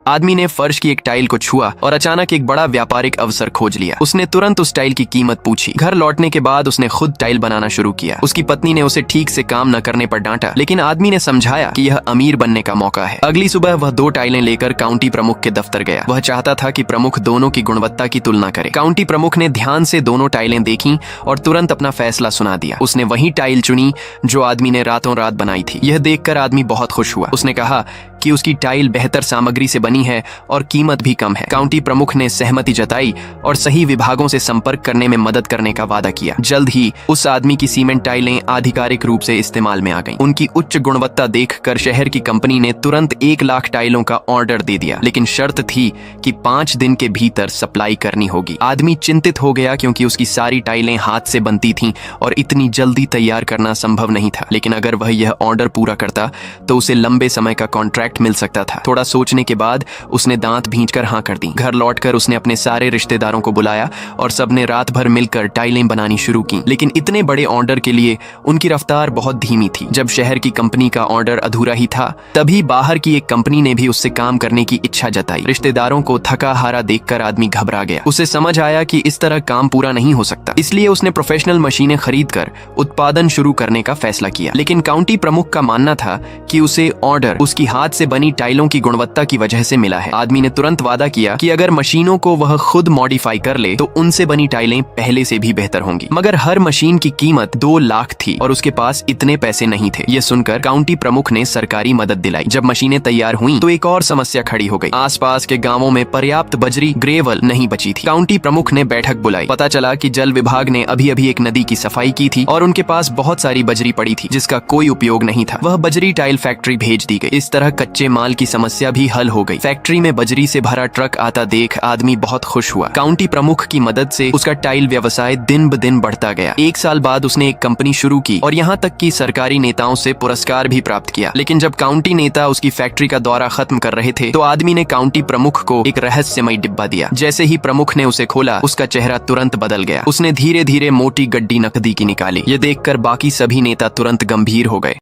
आदमी ने फर्श की एक टाइल को छुआ और अचानक एक बड़ा व्यापारिक अवसर खोज लिया। उसने तुरंत उस टाइल की कीमत पूछी। घर लौटने के बाद उसने खुद टाइल बनाना शुरू किया। उसकी पत्नी ने उसे ठीक से काम न करने पर डांटा, लेकिन आदमी ने समझाया कि यह अमीर बनने का मौका है। अगली सुबह वह 2 टाइलें लेकर काउंटी प्रमुख के दफ्तर गया। वह चाहता था कि प्रमुख दोनों की गुणवत्ता की तुलना करे। काउंटी प्रमुख ने ध्यान से दोनों टाइलें देखी और तुरंत अपना फैसला सुना दिया। उसने वही टाइल चुनी जो आदमी ने रातों रात बनाई थी। यह देखकर आदमी बहुत खुश हुआ। उसने कहा कि उसकी टाइल बेहतर सामग्री से बनी है और कीमत भी कम है। काउंटी प्रमुख ने सहमति जताई और सही विभागों से संपर्क करने में मदद करने का वादा किया। जल्द ही उस आदमी की सीमेंट टाइलें आधिकारिक रूप से इस्तेमाल में आ गईं। उनकी उच्च गुणवत्ता देखकर शहर की कंपनी ने तुरंत 1 लाख टाइलों का ऑर्डर दे दिया, लेकिन शर्त थी कि 5 दिन के भीतर सप्लाई करनी होगी। आदमी चिंतित हो गया क्योंकि उसकी सारी टाइलें हाथ से बनती थीं और इतनी जल्दी तैयार करना संभव नहीं था। लेकिन अगर वह यह ऑर्डर पूरा करता तो उसे लंबे समय का कॉन्ट्रैक्ट मिल सकता था। थोड़ा सोचने के बाद उसने दांत भींचकर हाँ कर दी। घर लौटकर उसने अपने सारे रिश्तेदारों को बुलाया और सबने रात भर मिलकर टाइलें बनानी शुरू की। लेकिन इतने बड़े ऑर्डर के लिए उनकी रफ्तार बहुत धीमी थी। जब शहर की कंपनी का ऑर्डर अधूरा ही था, तभी बाहर की एक कंपनी ने भी उससे काम करने की इच्छा जताई। रिश्तेदारों को थका हारा देखकर आदमी घबरा गया। उसे समझ आया कि इस तरह काम पूरा नहीं हो सकता, इसलिए उसने प्रोफेशनल मशीनें खरीदकर उत्पादन शुरू करने का फैसला किया। लेकिन काउंटी प्रमुख का मानना था कि उसे ऑर्डर उसकी हाथ से बनी टाइलों की गुणवत्ता की वजह से मिला है। आदमी ने तुरंत वादा किया कि अगर मशीनों को वह खुद मॉडिफाई कर ले तो उनसे बनी टाइलें पहले से भी बेहतर होंगी। मगर हर मशीन की कीमत 2 लाख थी और उसके पास इतने पैसे नहीं थे। यह सुनकर काउंटी प्रमुख ने सरकारी मदद दिलाई। जब मशीनें तैयार हुईं तो एक और समस्या खड़ी हो गई। आसपास के गांवों में पर्याप्त बजरी ग्रेवल नहीं बची थी। काउंटी प्रमुख ने बैठक बुलाई। पता चला कि जल विभाग ने अभी अभी एक नदी की सफाई की थी और उनके पास बहुत सारी बजरी पड़ी थी जिसका कोई उपयोग नहीं था। वह बजरी टाइल फैक्ट्री भेज दी गई। इस तरह कच्चे माल की समस्या भी हल हो गई। फैक्ट्री में बजरी से भरा ट्रक आता देख आदमी बहुत खुश हुआ। काउंटी प्रमुख की मदद से उसका टाइल व्यवसाय दिन ब दिन बढ़ता गया। 1 साल बाद उसने एक कंपनी शुरू की और यहाँ तक कि सरकारी नेताओं से पुरस्कार भी प्राप्त किया। लेकिन जब काउंटी नेता उसकी फैक्ट्री का दौरा खत्म कर रहे थे तो आदमी ने काउंटी प्रमुख को एक रहस्यमय डिब्बा दिया। जैसे ही प्रमुख ने उसे खोला, उसका चेहरा तुरंत बदल गया। उसने धीरे धीरे मोटी गड्डी नकदी की निकाली। ये देखकर बाकी सभी नेता तुरंत गंभीर हो गए।